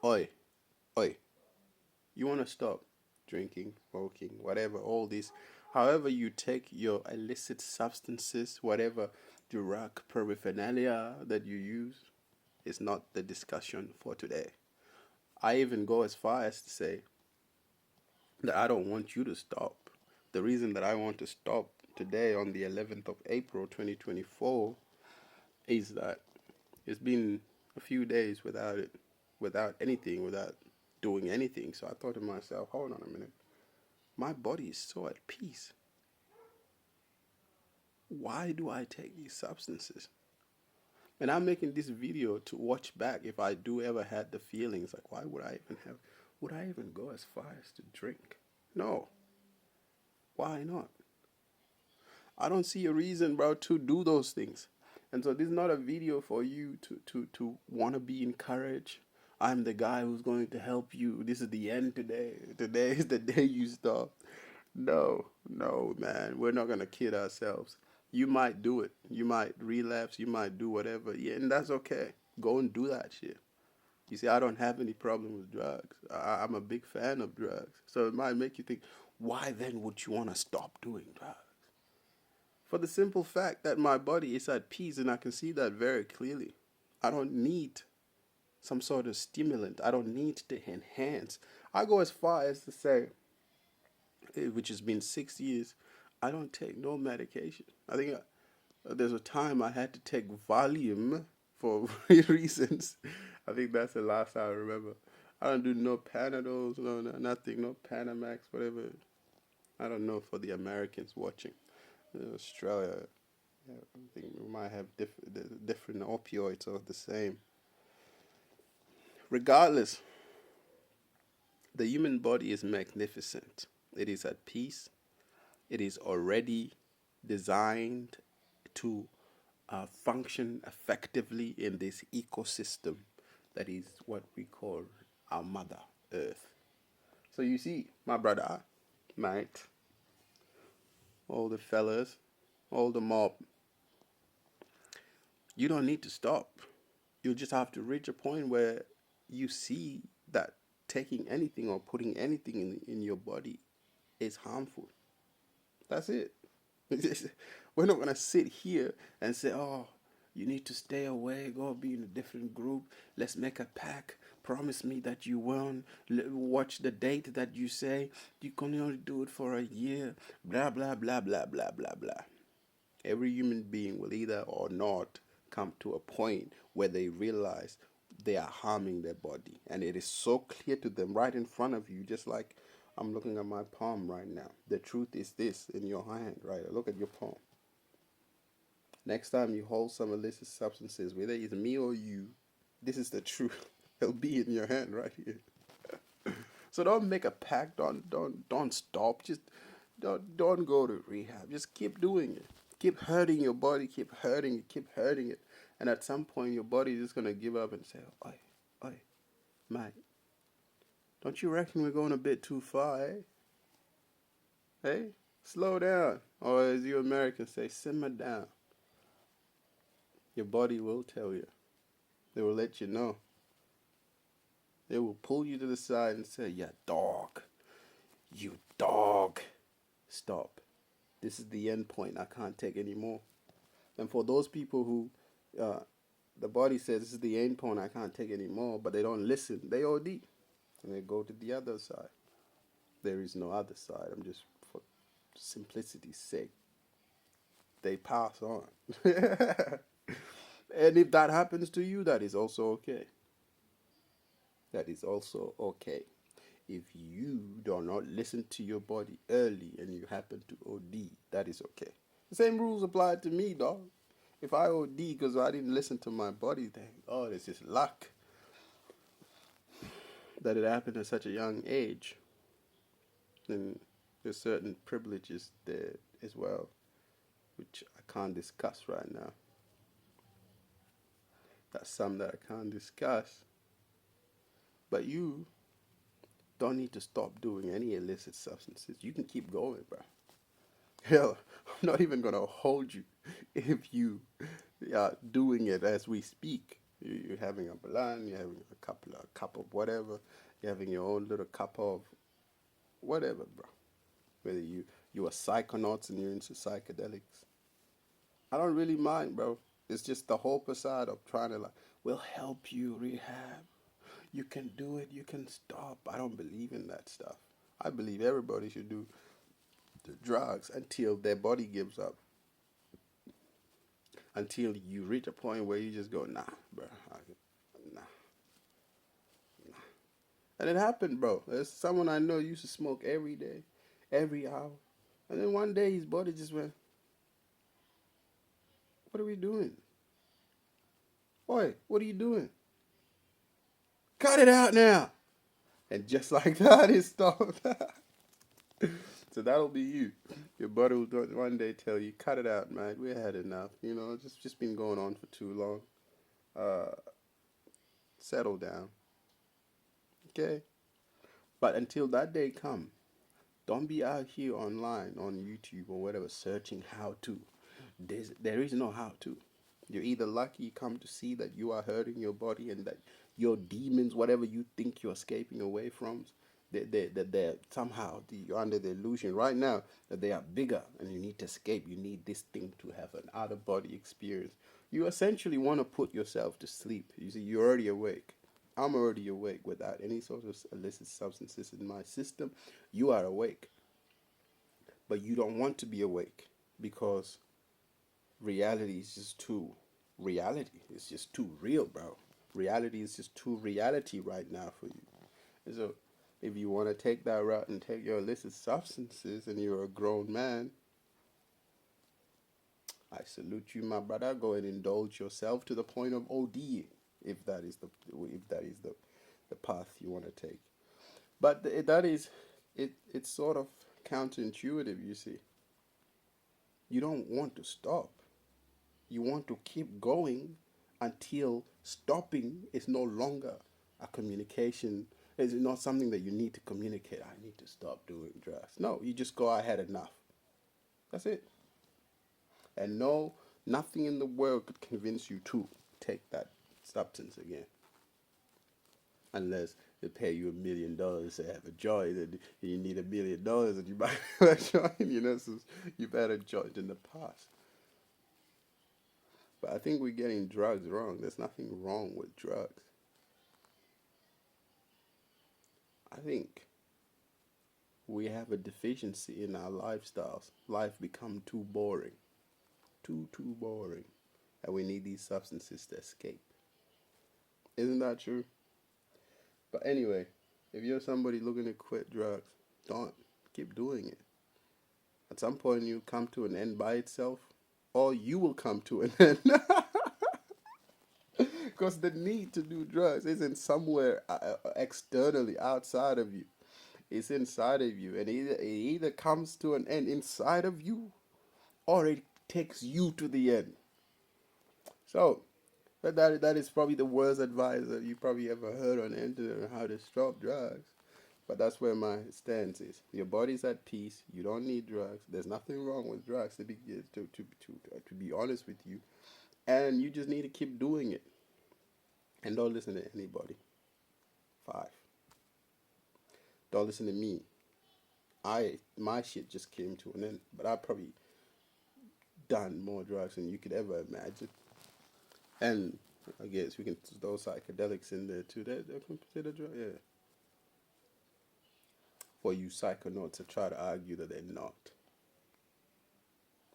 Oi, oi, you want to stop drinking, smoking, whatever, all this. However, you take your illicit substances, whatever drug paraphernalia that you use, is not the discussion for today. I even go as far as to say that I don't want you to stop. The reason that I want to stop today on the 11th of April 2024 is that it's been a few days without it, without anything, without doing anything. So I thought to myself, hold on a minute. My body is so at peace. Why do I take these substances? And I'm making this video to watch back if I do ever had the feelings like, why would I even go as far as to drink? No. Why not? I don't see a reason, bro, to do those things. And so this is not a video for you to want to be encouraged. I'm the guy who's going to help you. This is the end today. Today is the day you stop. No, no, man. We're not going to kid ourselves. You might do it. You might relapse. You might do whatever. Yeah, and that's okay. Go and do that shit. You see, I don't have any problem with drugs. I'm a big fan of drugs. So it might make you think, why then would you want to stop doing drugs? For the simple fact that my body is at peace and I can see that very clearly. I don't need some sort of stimulant. I don't need to enhance. I go as far as to say, which has been 6 years, I don't take no medication. I think there's a time I had to take Valium for reasons. I think that's the last I remember. I don't do no Panadols, no nothing, no Panamax, whatever. I don't know for the Americans watching. Australia, yeah, I think we might have different opioids or the same. Regardless, the human body is magnificent. It is at peace. It is already designed to function effectively in this ecosystem that is what we call our Mother Earth. So you see, my brother, mate, all the fellas, all the mob, you don't need to stop. You just have to reach a point where you see that taking anything or putting anything in your body is harmful. That's it. We're not going to sit here and say, oh, you need to stay away, go be in a different group, let's make a pact, promise me that you won't, watch the date that you say, you can only do it for a year, blah, blah, blah, blah, blah, blah, blah. Every human being will either or not come to a point where they realize they are harming their body. And it is so clear to them right in front of you, just like I'm looking at my palm right now. The truth is this in your hand, right? Look at your palm. Next time you hold some illicit substances, whether it's me or you, this is the truth. It'll be in your hand right here. So don't make a pact. Don't stop. Just don't go to rehab. Just keep doing it. Keep hurting your body. Keep hurting it. Keep hurting it. And at some point, your body is just gonna give up and say, "Oi, oi, mate, don't you reckon we're going a bit too far, eh? Hey, slow down." Or as you Americans say, simmer down. Your body will tell you. They will let you know. They will pull you to the side and say, "Yeah, dog. You dog. Stop. This is the end point. I can't take any more." And for those people who the body says this is the end point, I can't take any more, but they don't listen, they OD. And they go to the other side. There is no other side. I'm just, for simplicity's sake, they pass on. And if that happens to you, that is also okay. That is also okay. If you do not listen to your body early and you happen to OD, that is okay. The same rules apply to me, dog. If I OD because I didn't listen to my body, then it's just luck that it happened at such a young age. And there's certain privileges there as well, which I can't discuss right now. That's some that I can't discuss. But you don't need to stop doing any illicit substances. You can keep going, bro. Hell, I'm not even gonna hold you if you are doing it as we speak. You're having a blunt, you're having a cup of whatever, you're having your own little cup of whatever, bro. Whether you are psychonauts and you're into psychedelics, I don't really mind, bro. It's just the whole facade of trying to like, we'll help you rehab. You can do it. You can stop. I don't believe in that stuff. I believe everybody should do the drugs until their body gives up. Until you reach a point where you just go, nah, bro, nah. And it happened, bro. There's someone I know used to smoke every day, every hour. And then one day his body just went, what are we doing? Oi, what are you doing? Cut it out now. And just like that, it stopped. So that'll be you. Your body will one day tell you, cut it out, man. We had enough. You know, it's just been going on for too long. Settle down. Okay? But until that day come, don't be out here online, on YouTube or whatever, searching how to. There is no how to. You're either lucky you come to see that you are hurting your body and that your demons, whatever you think you're escaping away from, they're somehow you're under the illusion right now that they are bigger and you need to escape. You need this thing to have an out of body experience. You essentially want to put yourself to sleep. You see, you're already awake. I'm already awake without any sort of illicit substances in my system. You are awake. But you don't want to be awake because reality is just too reality. It's just too real, bro. Reality is just too reality right now for you. And so if you want to take that route and take your illicit substances and you're a grown man, I salute you, my brother. Go and indulge yourself to the point of ODing, if that is the path you want to take. But it's sort of counterintuitive, you see. You don't want to stop. You want to keep going until stopping is no longer a communication. It's not something that you need to communicate. I need to stop doing drugs. No, you just go, I had enough. That's it. And no, nothing in the world could convince you to take that substance again. Unless they pay you $1 million to have a joint, and you need $1 million and you buy a joint, you know, so you've had a joint in the past. But I think we're getting drugs wrong. There's nothing wrong with drugs. I think we have a deficiency in our lifestyles. Life become too boring. Too boring. And we need these substances to escape. Isn't that true? But anyway, if you're somebody looking to quit drugs, don't. Keep doing it. At some point, you'll come to an end by itself, or you will come to an end. Because the need to do drugs isn't somewhere externally outside of you. It's inside of you. And it either comes to an end inside of you, or it takes you to the end. So, that is probably the worst advice that you probably ever heard on the internet on how to stop drugs. But that's where my stance is. Your body's at peace. You don't need drugs. There's nothing wrong with drugs, to be honest with you. And you just need to keep doing it. And don't listen to anybody. 5. Don't listen to me. My shit just came to an end. But I've probably done more drugs than you could ever imagine. And I guess we can throw psychedelics in there too. They're considered drugs, yeah. For you psychonauts to try to argue that they're not.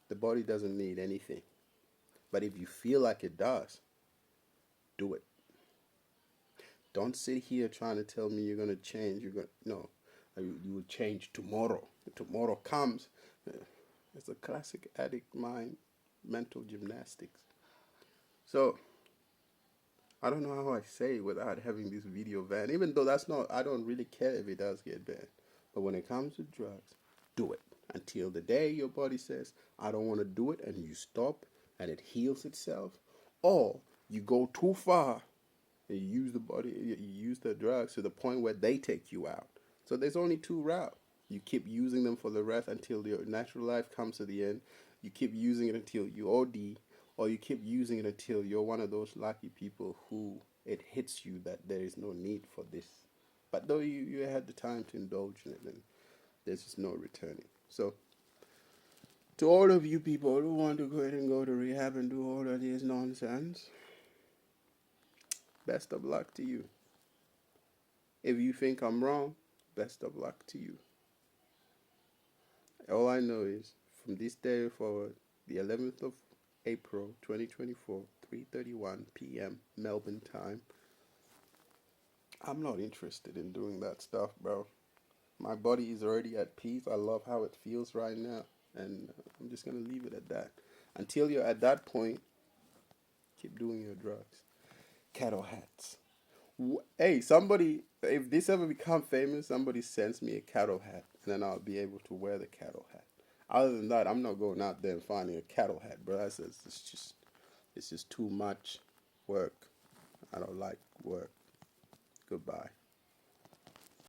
The body doesn't need anything. But if you feel like it does, do it. Don't sit here trying to tell me you're going to change. No, you will change tomorrow. Tomorrow comes. It's a classic addict mind, mental gymnastics. So, I don't know how I say it without having this video banned. Even though I don't really care if it does get banned. But when it comes to drugs, do it. Until the day your body says, I don't want to do it, and you stop, and it heals itself. Or you go too far, and you use the drugs to the point where they take you out. So there's only 2 routes. You keep using them for the rest until your natural life comes to the end. You keep using it until you OD, or you keep using it until you're one of those lucky people who it hits you that there is no need for this. But though you had the time to indulge in it, then there's just no returning. So, to all of you people who want to go ahead and go to rehab and do all of this nonsense, best of luck to you. If you think I'm wrong, best of luck to you. All I know is from this day forward, the 11th of April 2024, 3:31 p.m. Melbourne time, I'm not interested in doing that stuff, bro. My body is already at peace. I love how it feels right now, and I'm just going to leave it at that. Until you're at that point, keep doing your drugs. Kettle hats. Hey, somebody, if this ever become famous, somebody sends me a cattle hat, and then I'll be able to wear the cattle hat. Other than that, I'm not going out there and finding a cattle hat, bro. It's just too much work. I don't like work.